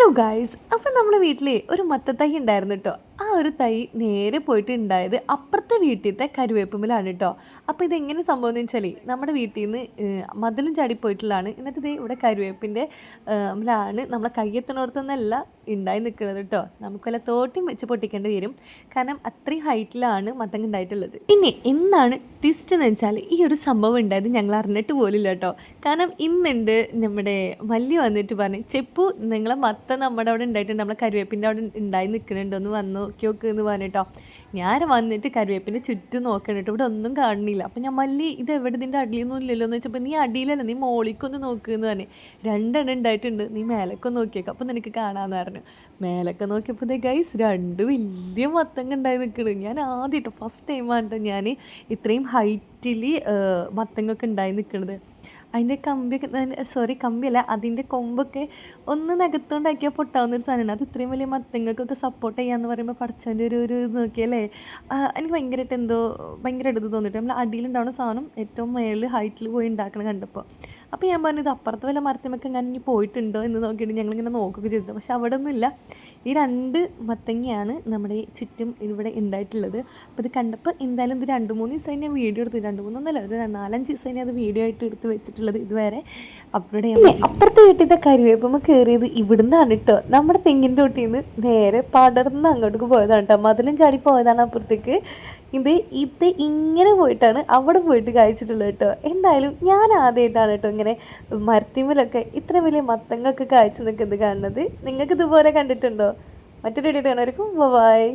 Hello guys, അപ്പം നമ്മുടെ വീട്ടിൽ ഒരു മത്തത്തൈ ഉണ്ടായിരുന്നു കേട്ടോ. ആ ഒരു തൈ നേരെ പോയിട്ട് ഉണ്ടായത് അപ്പുറത്തെ വീട്ടിലത്തെ കരുവേപ്പുമ്പിലാണ് കേട്ടോ. അപ്പോൾ ഇതെങ്ങനെ സംഭവം എന്ന് വെച്ചാൽ നമ്മുടെ വീട്ടിൽ നിന്ന് മതിലും ചാടിപ്പോയിട്ടുള്ളതാണ്. എന്നിട്ട് ഇത് ഇവിടെ കരുവേപ്പിൻ്റെ ലാണ് നമ്മളെ കയ്യെത്തണോടത്തുനിന്നല്ല ഉണ്ടായി നിൽക്കുന്നത് കേട്ടോ. നമുക്ക് വല്ല തോട്ടിയും വെച്ച് പൊട്ടിക്കേണ്ടി വരും, കാരണം അത്രയും ഹൈറ്റിലാണ് മത്തങ്ങ ഉണ്ടായിട്ടുള്ളത്. ഇനി എന്താണ് ട്വിസ്റ്റ് എന്ന് വെച്ചാൽ ഈ ഒരു സംഭവം ഉണ്ടായത് ഞങ്ങൾ അറിഞ്ഞിട്ട് പോലില്ല കേട്ടോ. കാരണം ഇന്നുണ്ട് നമ്മുടെ മല്ലി വന്നിട്ട് പറഞ്ഞു, ചെപ്പു നിങ്ങളെ മത്ത നമ്മുടെ അവിടെ ഉണ്ടായിട്ടുണ്ട്, നമ്മളെ കരുവേപ്പിൻ്റെ അവിടെ ഉണ്ടായി നിൽക്കുന്നുണ്ടോ, ഒന്ന് വന്ന് നോക്കി നോക്ക് എന്ന് പറഞ്ഞിട്ടോ. ഞാൻ വന്നിട്ട് കരുവേപ്പിൻ്റെ ചുറ്റും നോക്കണം കേട്ടോ, ഇവിടെ ഒന്നും കാണുന്നില്ല. അപ്പം ഞാൻ മല്ലി ഇത് എവിടെ ഇതിൻ്റെ അടിയൊന്നും ഇല്ലല്ലോ എന്ന് വെച്ചപ്പോൾ, നീ അടിയിലല്ല, നീ മോളിക്കൊന്ന് നോക്കുമെന്ന് പറഞ്ഞു. രണ്ടെണ്ണം ഉണ്ടായിട്ടുണ്ട്, നീ മേലക്കൊന്ന് നോക്കിയേക്കാം അപ്പം നിനക്ക് കാണാമെന്ന് പറഞ്ഞു. മേലൊക്കെ നോക്കിയപ്പോൾ ഗൈസ് രണ്ട് വലിയ മത്തങ്ങ ഉണ്ടായി നിൽക്കുന്നത്. ഞാൻ ആദ്യമായിട്ട് ഫസ്റ്റ് ടൈമാണ് കേട്ടോ ഞാൻ ഇത്രയും ഹൈറ്റിൽ മത്തങ്ങൊക്കെ ഉണ്ടായി നിൽക്കുന്നത്. അതിൻ്റെ കമ്പിയൊക്കെ കമ്പിയല്ല, അതിൻ്റെ കൊമ്പൊക്കെ ഒന്ന് നകത്തോണ്ടാക്കിയാൽ പൊട്ടാവുന്നൊരു സാധനമാണ്. അത് ഇത്രയും വലിയ മത്തങ്ങൾക്കൊക്കെ സപ്പോർട്ട് ചെയ്യാന്ന് പറയുമ്പോൾ പഠിച്ചതിൻ്റെ ഒരു നോക്കിയല്ലേ, എനിക്ക് ഭയങ്കരമായിട്ട് ഭയങ്കരമായിട്ട് ഇത് തോന്നിയിട്ട്. നമ്മൾ അടിയിലുണ്ടാവുന്ന സാധനം ഏറ്റവും മേളിൽ ഹൈറ്റിൽ പോയി ഉണ്ടാക്കണം കണ്ടപ്പോൾ. അപ്പോൾ ഞാൻ പറഞ്ഞു, ഇത് അപ്പുറത്തെ വല്ല മരത്തിമൊക്കെ ഞാൻ ഇനി പോയിട്ടുണ്ടോ എന്ന് നോക്കിയിട്ട് ഞങ്ങളിങ്ങനെ നോക്കുകയൊക്കെ ചെയ്തത്. പക്ഷെ അവിടെ ഒന്നുമില്ല. ഈ രണ്ട് മത്തങ്ങയാണ് നമ്മുടെ ചുറ്റും ഇവിടെ ഉണ്ടായിട്ടുള്ളത്. അപ്പോൾ ഇത് കണ്ടപ്പോൾ എന്തായാലും ഇത് 2-3 ദിവസമായി ഞാൻ വീഡിയോ എടുത്ത്, 2-3 ഒരു 4-5 ദിവസമായി അത് വീഡിയോ ആയിട്ട് എടുത്ത് വെച്ചിട്ടുള്ളത്. ഇതുവരെ അപ്ലോഡ് ചെയ്യാൻ. അപ്പുറത്തെ വീട്ടിലത്തെ കറിവേപ്പുമ്പോൾ കയറിയത് ഇവിടുന്നാണ് കേട്ടോ. നമ്മുടെ തെങ്ങിൻ്റെ തൊട്ടിൽ നിന്ന് നേരെ പടർന്ന് അങ്ങോട്ടേക്ക് പോയതാണ് കേട്ടോ. മതിലും ചാടി പോയതാണ് അപ്പുറത്തേക്ക്. ഇത് ഇങ്ങനെ പോയിട്ടാണ് അവിടെ പോയിട്ട് കായ്ച്ചിട്ടുള്ളത് കേട്ടോ. എന്തായാലും ഞാൻ ആദ്യമായിട്ടാണ് കേട്ടോ ഇങ്ങനെ മരത്തിമലൊക്കെ ഇത്ര വലിയ മത്തങ്ങൊക്കെ കായ്ച്ചു നിൽക്കുന്നത് കാണുന്നത്. നിങ്ങൾക്ക് ഇതുപോലെ കണ്ടിട്ടുണ്ടോ? മറ്റൊരു വീഡിയോ കാണുമായിരിക്കും. ബൈ.